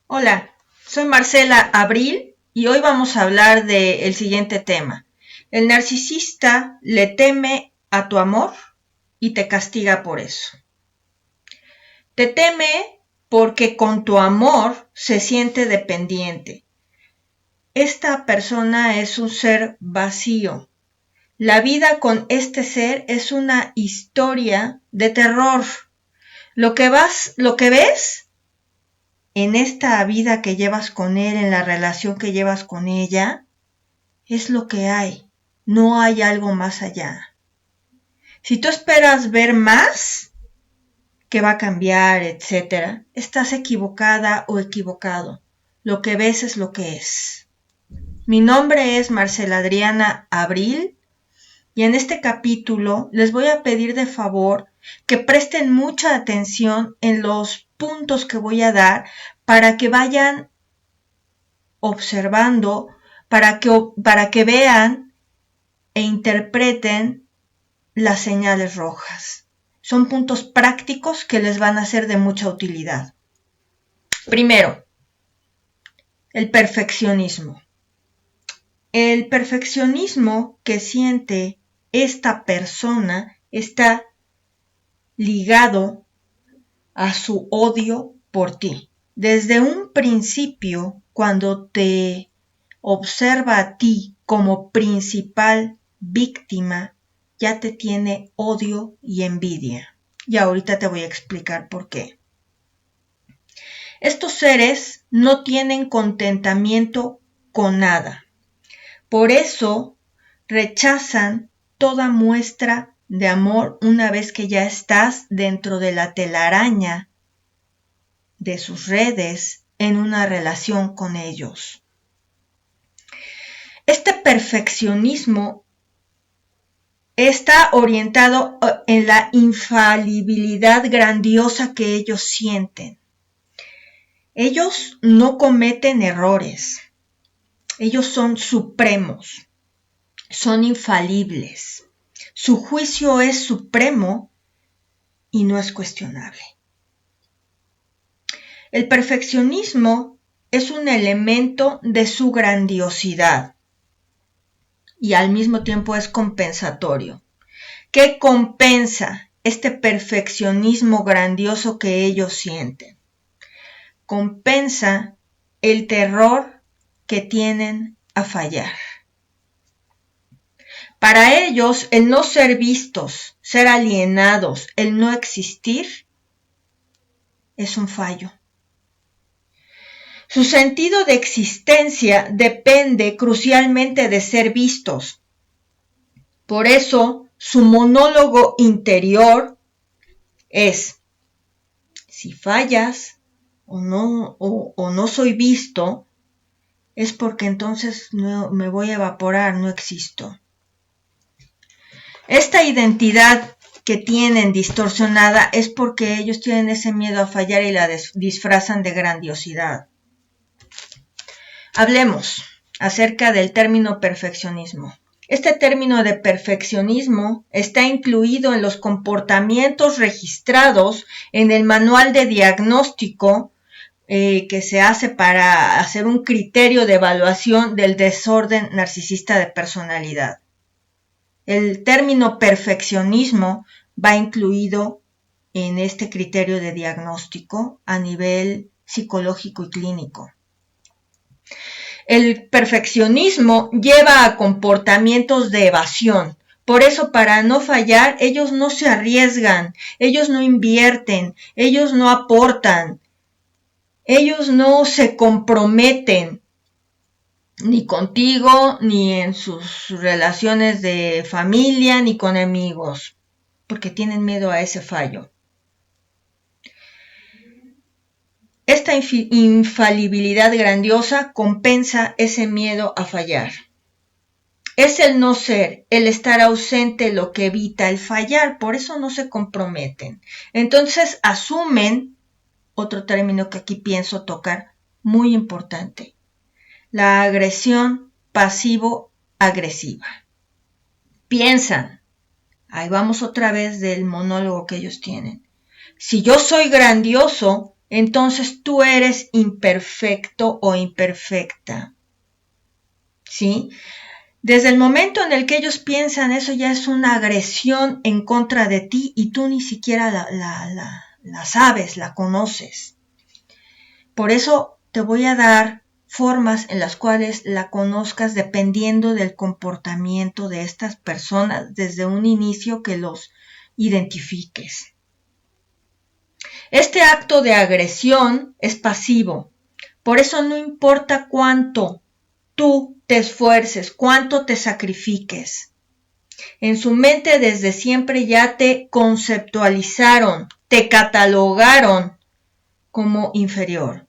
Hola, soy Marcela Abril y hoy vamos a hablar del siguiente tema. El narcisista le teme a tu amor y te castiga por eso. Te teme porque con tu amor se siente dependiente. Esta persona es un ser vacío. La vida con este ser es una historia de terror. Lo que ves en esta vida que llevas con él, en la relación que llevas con ella, es lo que hay. No hay algo más allá. Si tú esperas ver más, que va a cambiar, etcétera, estás equivocada o equivocado. Lo que ves es lo que es. Mi nombre es Marcela Adriana Abril y en este capítulo les voy a pedir de favor que presten mucha atención en los puntos que voy a dar para que vayan observando, para que vean e interpreten las señales rojas. Son puntos prácticos que les van a ser de mucha utilidad. Primero, el perfeccionismo. El perfeccionismo que siente esta persona está ligado a su odio por ti. Desde un principio, cuando te observa a ti como principal víctima, ya te tiene odio y envidia. Y ahorita te voy a explicar por qué. Estos seres no tienen contentamiento con nada. Por eso rechazan toda muestra de amor una vez que ya estás dentro de la telaraña de sus redes en una relación con ellos. Este perfeccionismo está orientado en la infalibilidad grandiosa que ellos sienten. Ellos no cometen errores. Ellos son supremos. Son infalibles. Su juicio es supremo y no es cuestionable. El perfeccionismo es un elemento de su grandiosidad y al mismo tiempo es compensatorio. ¿Qué compensa este perfeccionismo grandioso que ellos sienten? Compensa el terror que tienen a fallar. Para ellos, el no ser vistos, ser alienados, el no existir, es un fallo. Su sentido de existencia depende crucialmente de ser vistos. Por eso, su monólogo interior es: si fallas o no soy visto, es porque entonces no, me voy a evaporar, no existo. Esta identidad que tienen distorsionada es porque ellos tienen ese miedo a fallar y la disfrazan de grandiosidad. Hablemos acerca del término perfeccionismo. Este término de perfeccionismo está incluido en los comportamientos registrados en el manual de diagnóstico que se hace para hacer un criterio de evaluación del desorden narcisista de personalidad. El término perfeccionismo va incluido en este criterio de diagnóstico a nivel psicológico y clínico. El perfeccionismo lleva a comportamientos de evasión. Por eso, para no fallar, ellos no se arriesgan, ellos no invierten, ellos no aportan, ellos no se comprometen ni contigo, ni en sus relaciones de familia, ni con amigos, porque tienen miedo a ese fallo. Esta infalibilidad grandiosa compensa ese miedo a fallar. Es el no ser, el estar ausente lo que evita el fallar, por eso no se comprometen. Entonces asumen, otro término que aquí pienso tocar, muy importante, la agresión pasivo-agresiva. Piensan, ahí vamos otra vez del monólogo que ellos tienen. Si yo soy grandioso, entonces tú eres imperfecto o imperfecta. ¿Sí? Desde el momento en el que ellos piensan eso ya es una agresión en contra de ti y tú ni siquiera la sabes, la conoces. Por eso te voy a dar formas en las cuales la conozcas dependiendo del comportamiento de estas personas desde un inicio que los identifiques. Este acto de agresión es pasivo, por eso no importa cuánto tú te esfuerces, cuánto te sacrifiques. En su mente desde siempre ya te conceptualizaron, te catalogaron como inferior.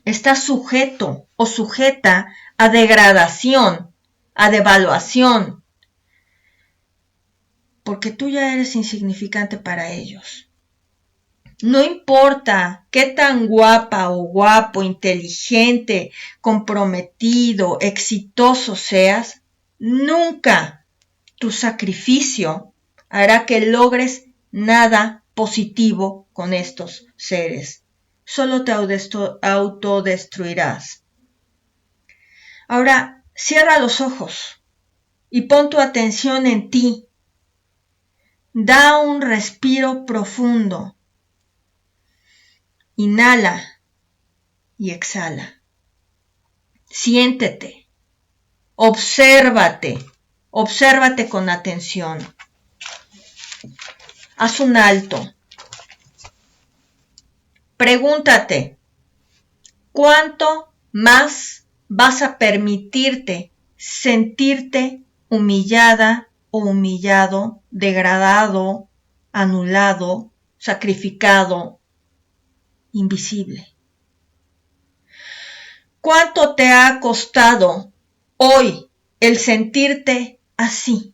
Estás sujeto o sujeta a degradación, a devaluación, porque tú ya eres insignificante para ellos. No importa qué tan guapa o guapo, inteligente, comprometido, exitoso seas, nunca tu sacrificio hará que logres nada positivo con estos seres. Solo te autodestruirás. Ahora, cierra los ojos y pon tu atención en ti. Da un respiro profundo. Inhala y exhala. Siéntete. Obsérvate. Obsérvate con atención. Haz un alto. Pregúntate, ¿cuánto más vas a permitirte sentirte humillada o humillado, degradado, anulado, sacrificado, invisible? ¿Cuánto te ha costado hoy el sentirte así?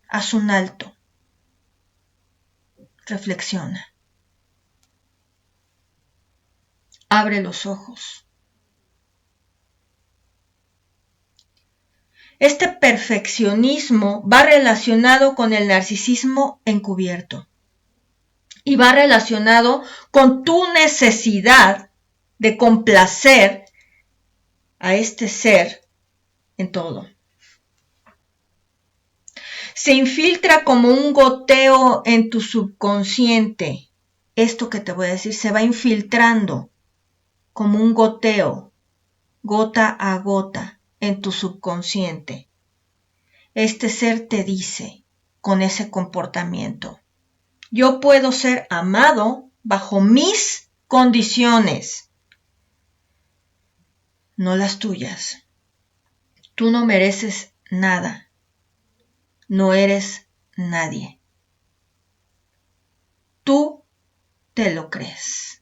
Haz un alto. Reflexiona. Abre los ojos. Este perfeccionismo va relacionado con el narcisismo encubierto y va relacionado con tu necesidad de complacer a este ser en todo. Se infiltra como un goteo en tu subconsciente. Esto que te voy a decir se va infiltrando como un goteo, gota a gota, en tu subconsciente. Este ser te dice con ese comportamiento: yo puedo ser amado bajo mis condiciones, no las tuyas. Tú no mereces nada. No eres nadie. Tú te lo crees.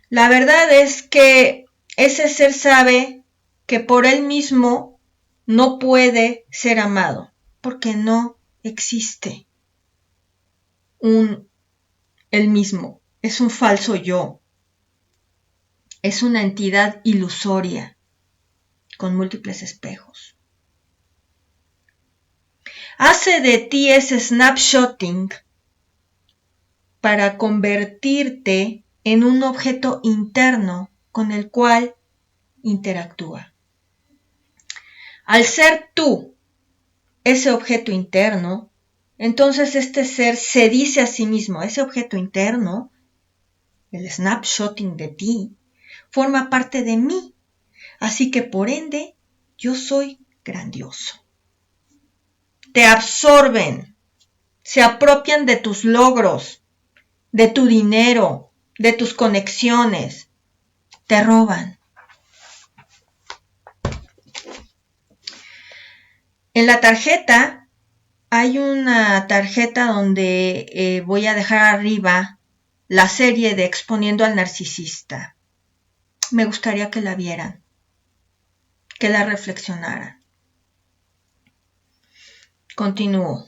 La verdad es que ese ser sabe que por él mismo no puede ser amado, porque no existe él mismo. Es un falso yo. Es una entidad ilusoria con múltiples espejos. Hace de ti ese snapshotting para convertirte en un objeto interno con el cual interactúa. Al ser tú ese objeto interno, entonces este ser se dice a sí mismo: ese objeto interno, el snapshotting de ti, forma parte de mí, así que por ende yo soy grandioso. Te absorben, se apropian de tus logros, de tu dinero, de tus conexiones, te roban. En la tarjeta hay una tarjeta donde voy a dejar arriba la serie de Exponiendo al Narcisista. Me gustaría que la vieran, que la reflexionaran. Continúo.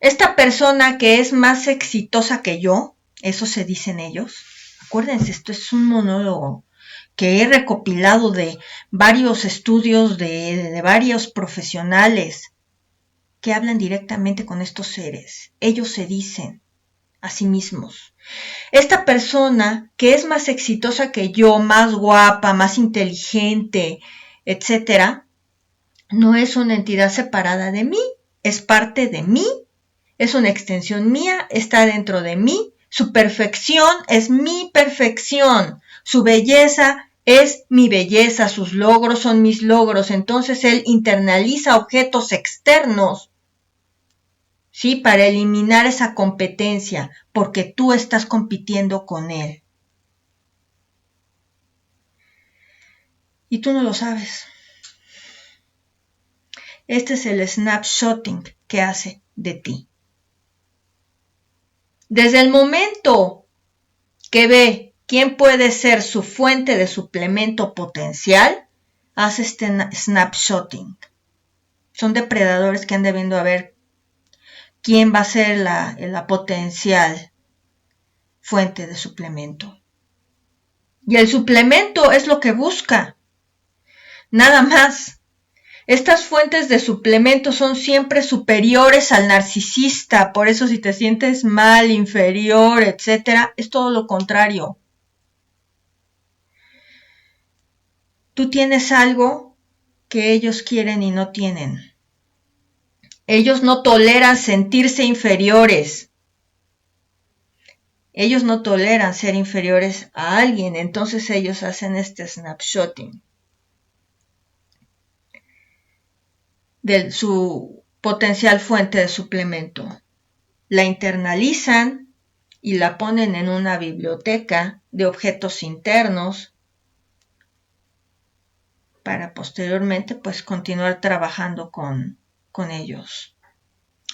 Esta persona que es más exitosa que yo, eso se dicen ellos. Acuérdense, esto es un monólogo que he recopilado de varios estudios de varios profesionales que hablan directamente con estos seres. Ellos se dicen a sí mismos: esta persona que es más exitosa que yo, más guapa, más inteligente, etcétera, no es una entidad separada de mí, es parte de mí, es una extensión mía, está dentro de mí, su perfección es mi perfección, su belleza es mi belleza, sus logros son mis logros. Entonces él internaliza objetos externos, ¿sí? Para eliminar esa competencia, porque tú estás compitiendo con él. Y tú no lo sabes. Este es el snapshotting que hace de ti. Desde el momento que ve quién puede ser su fuente de suplemento potencial, hace este snapshotting. Son depredadores que han debiendo a ver quién va a ser la potencial fuente de suplemento. Y el suplemento es lo que busca. Nada más. Estas fuentes de suplemento son siempre superiores al narcisista. Por eso si te sientes mal, inferior, etc., es todo lo contrario. Tú tienes algo que ellos quieren y no tienen. Ellos no toleran sentirse inferiores. Ellos no toleran ser inferiores a alguien. Entonces ellos hacen este snapshotting de su potencial fuente de suplemento. La internalizan y la ponen en una biblioteca de objetos internos para posteriormente pues continuar trabajando con ellos.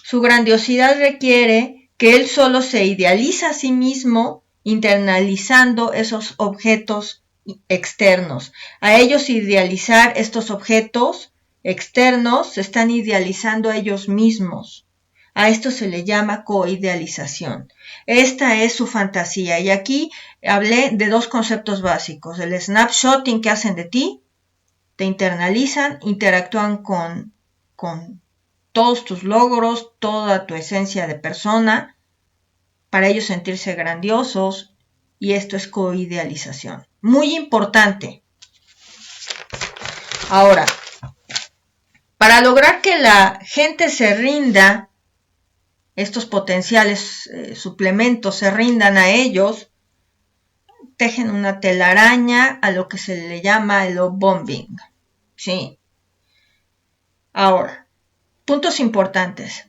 Su grandiosidad requiere que él solo se idealiza a sí mismo internalizando esos objetos externos. A ellos idealizar estos objetos externos se están idealizando a ellos mismos. A esto se le llama coidealización. Esta es su fantasía. Y aquí hablé de dos conceptos básicos. El snapshotting que hacen de ti, te internalizan, interactúan con todos tus logros, toda tu esencia de persona, para ellos sentirse grandiosos, y esto es coidealización. Muy importante. Ahora, para lograr que la gente se rinda, estos potenciales suplementos se rindan a ellos, tejen una telaraña a lo que se le llama el love bombing. ¿Sí? Ahora, puntos importantes.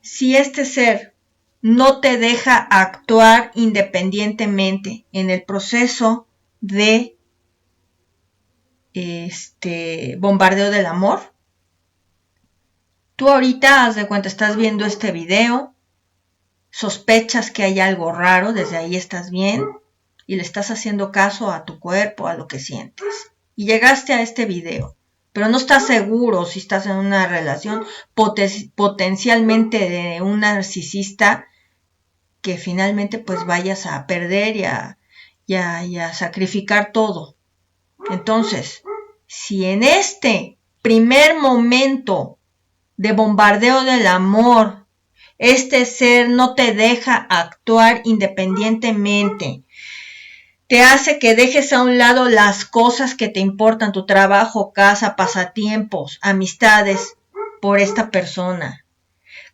Si este ser no te deja actuar independientemente en el proceso de bombardeo del amor, tú ahorita, haz de cuenta, estás viendo este video, sospechas que hay algo raro, desde ahí estás bien y le estás haciendo caso a tu cuerpo, a lo que sientes. Y llegaste a este video, pero no estás seguro si estás en una relación potencialmente de un narcisista que finalmente pues vayas a perder y a sacrificar todo. Entonces, si en este primer momento de bombardeo del amor, este ser no te deja actuar independientemente, te hace que dejes a un lado las cosas que te importan, tu trabajo, casa, pasatiempos, amistades, por esta persona.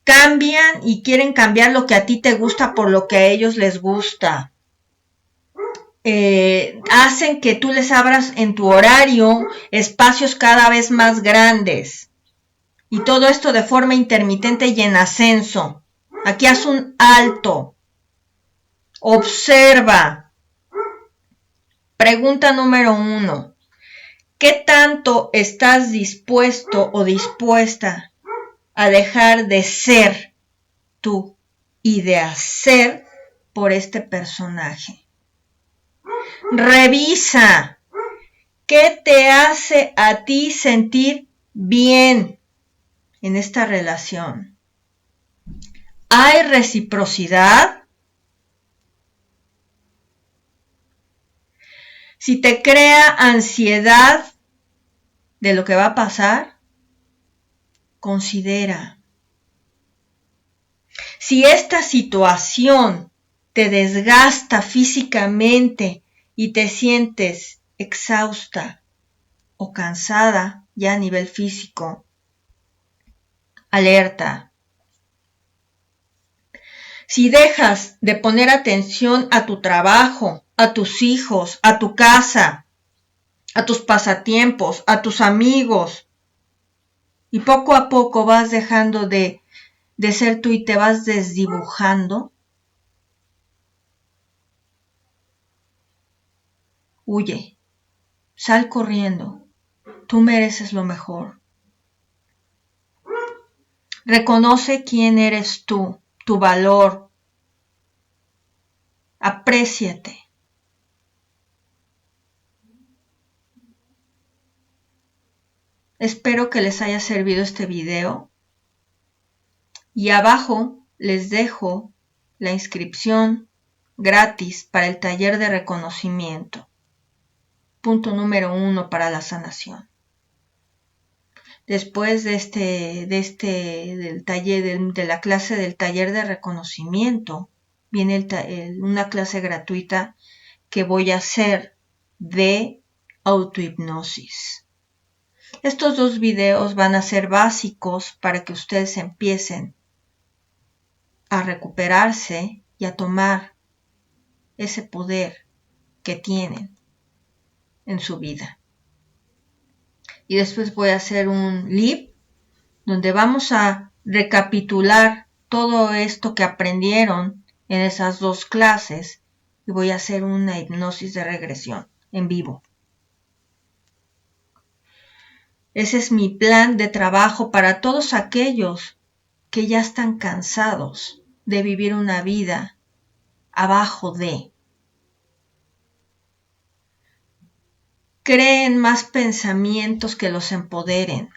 Cambian y quieren cambiar lo que a ti te gusta por lo que a ellos les gusta. Hacen que tú les abras en tu horario espacios cada vez más grandes. Y todo esto de forma intermitente y en ascenso. Aquí haz un alto. Observa. Pregunta número 1. ¿Qué tanto estás dispuesto o dispuesta a dejar de ser tú y de hacer por este personaje? Revisa qué te hace a ti sentir bien en esta relación. ¿Hay reciprocidad? Si te crea ansiedad de lo que va a pasar, considera. Si esta situación te desgasta físicamente y te sientes exhausta o cansada ya a nivel físico, alerta. Si dejas de poner atención a tu trabajo, a tus hijos, a tu casa, a tus pasatiempos, a tus amigos, y poco a poco vas dejando de ser tú y te vas desdibujando, huye, sal corriendo, tú mereces lo mejor. Reconoce quién eres tú, tu valor, apréciate. Espero que les haya servido este video y abajo les dejo la inscripción gratis para el taller de reconocimiento. Punto número 1 para la sanación. Después del taller, de la clase del taller de reconocimiento, viene una clase gratuita que voy a hacer de autohipnosis. Estos 2 videos van a ser básicos para que ustedes empiecen a recuperarse y a tomar ese poder que tienen en su vida. Y después voy a hacer un live donde vamos a recapitular todo esto que aprendieron en esas 2 clases y voy a hacer una hipnosis de regresión en vivo. Ese es mi plan de trabajo para todos aquellos que ya están cansados de vivir una vida abajo de. Creen más pensamientos que los empoderen.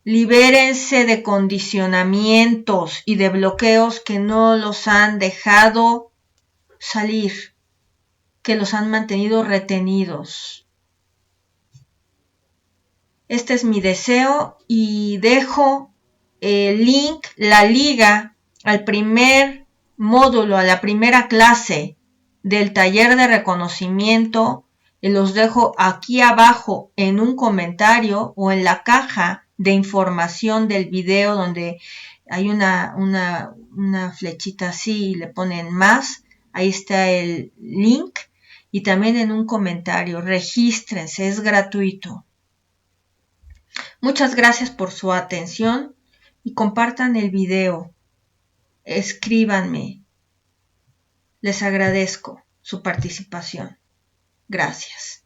Libérense de condicionamientos y de bloqueos que no los han dejado salir, que los han mantenido retenidos. Este es mi deseo y dejo el link, la liga al primer módulo, a la primera clase del taller de reconocimiento. Y los dejo aquí abajo en un comentario o en la caja de información del video donde hay una flechita así y le ponen más. Ahí está el link y también en un comentario. Regístrense, es gratuito. Muchas gracias por su atención y compartan el video. Escríbanme. Les agradezco su participación. Gracias.